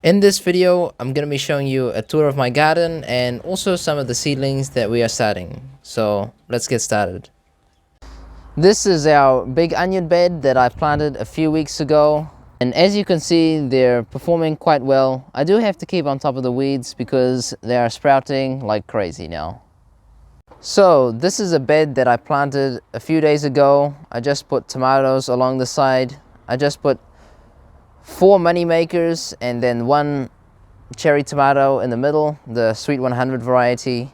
In this video, I'm going to be showing you a tour of my garden and also some of the seedlings that we are starting. So let's get started. This is our big onion bed that I planted a few weeks ago. And as you can see, they're performing quite well. I do have to keep on top of the weeds because they are sprouting like crazy now. So this is a bed that I planted a few days ago. I just put tomatoes along the side. I just put 4 money makers and then 1 cherry tomato in the middle, the Sweet 100 variety.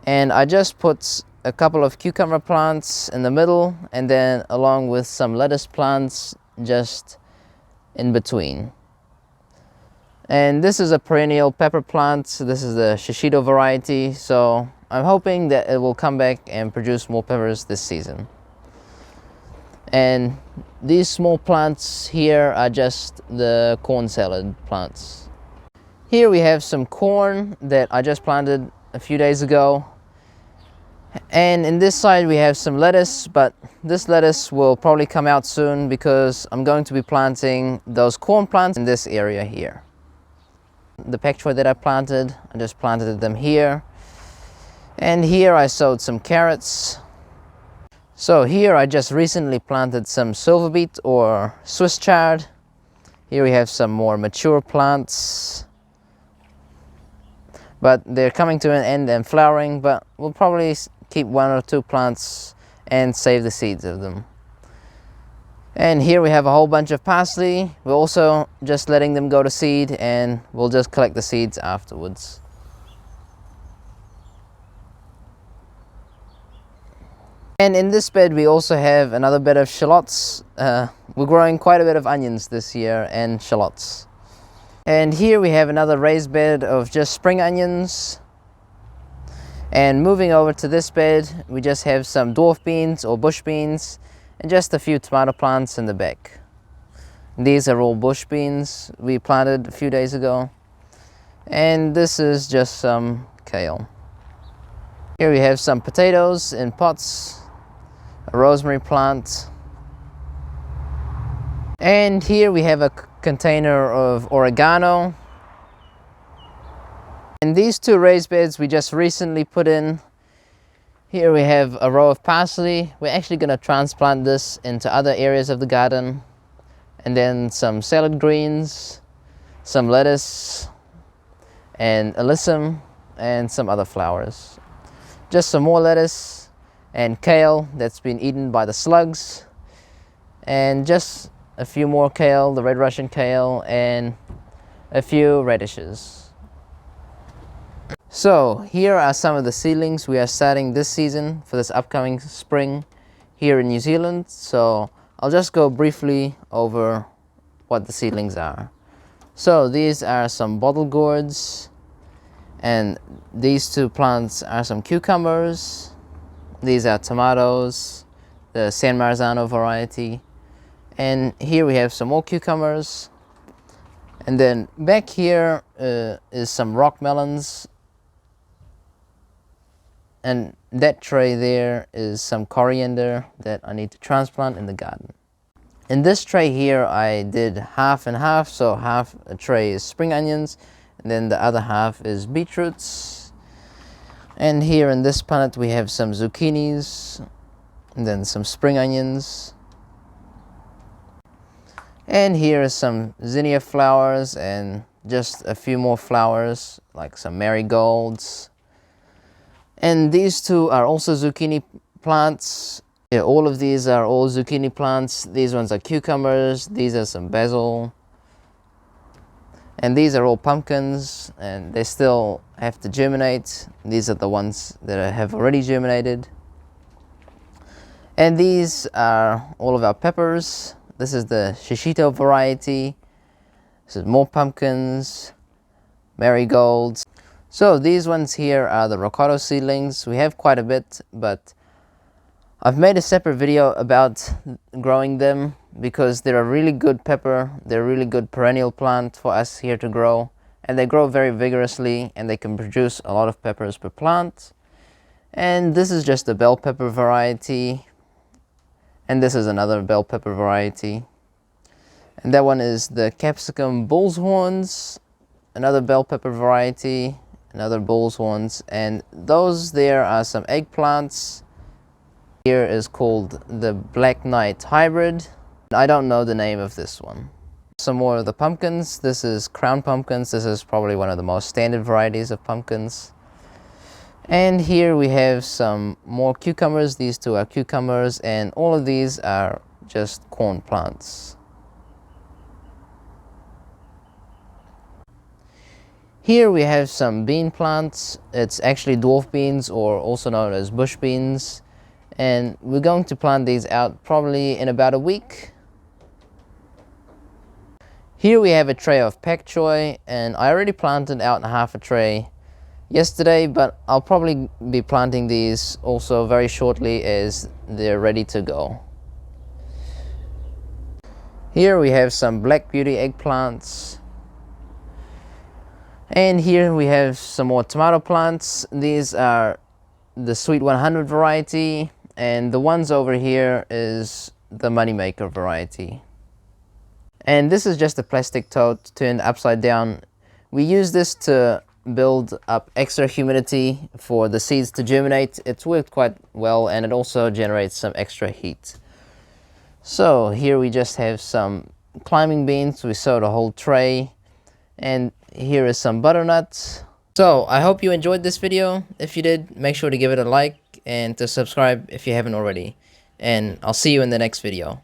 And I just put a couple of cucumber plants in the middle and then along with some lettuce plants just in between. And this is a perennial pepper plant. This is the shishito variety, so I'm hoping that it will come back and produce more peppers this season. And these small plants here are just the corn salad plants. Here we have some corn that I just planted a few days ago. And in this side we have some lettuce, but this lettuce will probably come out soon because I'm going to be planting those corn plants in this area here. The pak choi that I just planted them here. And here I sowed some carrots. So here I just recently planted some silver beet or Swiss chard. Here we have some more mature plants, but they're coming to an end and flowering, but we'll probably keep 1 or 2 plants and save the seeds of them. And here we have a whole bunch of parsley. We're also just letting them go to seed and we'll just collect the seeds afterwards. And in this bed we also have another bed of shallots. We're growing quite a bit of onions this year and shallots. And here we have another raised bed of just spring onions. And moving over to this bed, we just have some dwarf beans or bush beans and just a few tomato plants in the back. These are all bush beans we planted a few days ago. And this is just some kale. Here we have some potatoes in pots, a rosemary plant. And here we have a container of oregano. And these 2 raised beds we just recently put in. Here we have a row of parsley. We're actually going to transplant this into other areas of the garden. And then some salad greens, some lettuce, and alyssum, and some other flowers. Just some more lettuce and kale that's been eaten by the slugs. And just a few more kale, the red Russian kale, and a few radishes. So here are some of the seedlings we are starting this season for this upcoming spring here in New Zealand. So I'll just go briefly over what the seedlings are. So these are some bottle gourds, and these 2 plants are some cucumbers. These are tomatoes, the San Marzano variety. And here we have some more cucumbers. And then back here is some rock melons. And that tray there is some coriander that I need to transplant in the garden. In this tray here I did half and half, so half a tray is spring onions and then the other half is beetroots. And here in this punnet we have some zucchinis and then some spring onions. And here is some zinnia flowers and just a few more flowers like some marigolds. And these 2 are also zucchini plants. Yeah, all of these are all zucchini plants. These ones are cucumbers. These are some basil. And these are all pumpkins and they still have to germinate. These are the ones that have already germinated. And these are all of our peppers. This is the shishito variety. This is more pumpkins, marigolds. So these ones here are the rocado seedlings. We have quite a bit, but I've made a separate video about growing them because they're a really good pepper. They're a really good perennial plant for us here to grow, and they grow very vigorously and they can produce a lot of peppers per plant. And this is just the bell pepper variety, and this is another bell pepper variety. And that one is the capsicum bull's horns, another bell pepper variety, another bull's horns, and those there are some eggplants. Here is called the Black Knight hybrid. I don't know the name of this one. Some more of the pumpkins. This is crown pumpkins. This is probably one of the most standard varieties of pumpkins. And here we have some more cucumbers. These two are cucumbers, and all of these are just corn plants. Here we have some bean plants. It's actually dwarf beans, or also known as bush beans. And we're going to plant these out probably in about a week. Here we have a tray of pak choi, and I already planted out half a tray yesterday, but I'll probably be planting these also very shortly as they're ready to go. Here we have some Black Beauty eggplants. And here we have some more tomato plants. These are the Sweet 100 variety, and the ones over here is the Moneymaker variety. And this is just a plastic tote turned upside down. We use this to build up extra humidity for the seeds to germinate. It's worked quite well, and it also generates some extra heat. So here we just have some climbing beans. We sowed a whole tray, and here is some butternuts. So I hope you enjoyed this video. If you did, make sure to give it a like and to subscribe if you haven't already. And I'll see you in the next video.